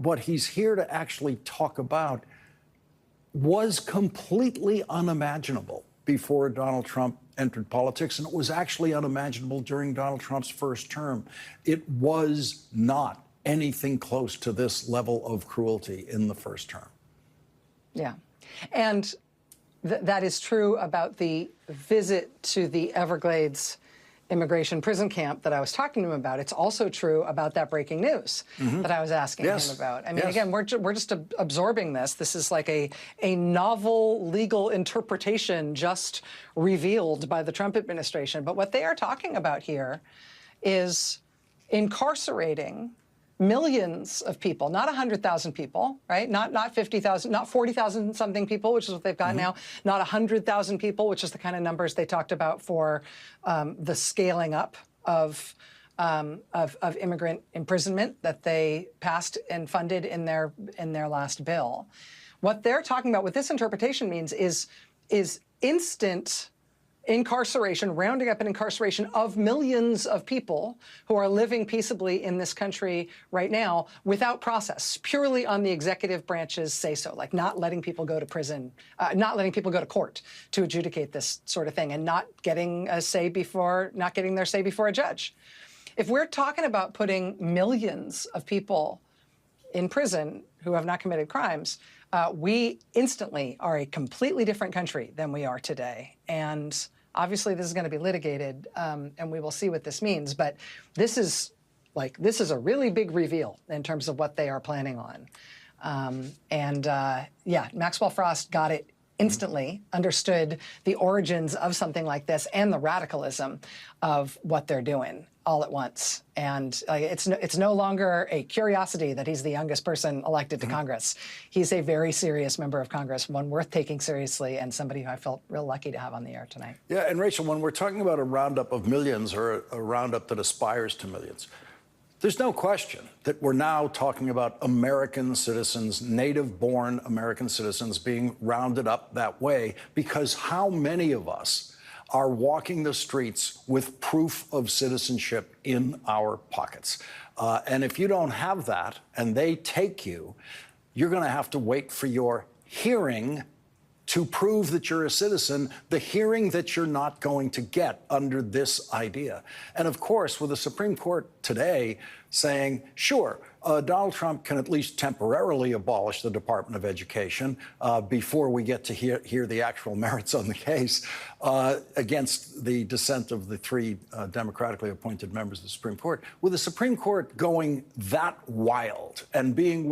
what he's here to actually talk about was completely unimaginable before Donald Trump entered politics, and it was actually unimaginable during Donald Trump's first term. It was not anything close to this level of cruelty in the first term. Yeah. And that is true about the visit to the Everglades immigration prison camp that I was talking to him about. It's also true about that breaking news that I was asking him about. I mean, again, we're just absorbing this. This is like a novel legal interpretation just revealed by the Trump administration. But what they are talking about here is incarcerating millions of people, not 100,000 people, right? Not 50,000, not 40,000 something people, which is what they've got now, not 100,000 people, which is the kind of numbers they talked about for the scaling up of immigrant imprisonment that they passed and funded in their last bill. What they're talking about, what this interpretation means is instant incarceration, rounding up an incarceration of millions of people who are living peaceably in this country right now without process, purely on the executive branch's say-so, like not letting people go to prison, not letting people go to court to adjudicate this sort of thing, and not getting a say before, not getting their say before a judge. If we're talking about putting millions of people in prison who have not committed crimes, we instantly are a completely different country than we are today. And obviously this is going to be litigated, and we will see what this means. But this is a really big reveal in terms of what they are planning on. Yeah, Maxwell Frost got it instantly, understood the origins of something like this and the radicalism of what they're doing all at once. And it's no longer a curiosity that he's the youngest person elected to Congress. He's a very serious member of Congress, one worth taking seriously, and somebody who I felt real lucky to have on the air tonight. Yeah, and Rachel, when we're talking about a roundup of millions or a roundup that aspires to millions, there's no question that we're now talking about American citizens, native-born American citizens being rounded up that way, because how many of us are walking the streets with proof of citizenship in our pockets? And if you don't have that and they take you, you're going to have to wait for your hearing to prove that you're a citizen, the hearing that you're not going to get under this idea. And of course, with the Supreme Court today saying, sure, Donald Trump can at least temporarily abolish the Department of Education before we get to hear the actual merits on the case against the dissent of the three democratically appointed members of the Supreme Court. With the Supreme Court going that wild and being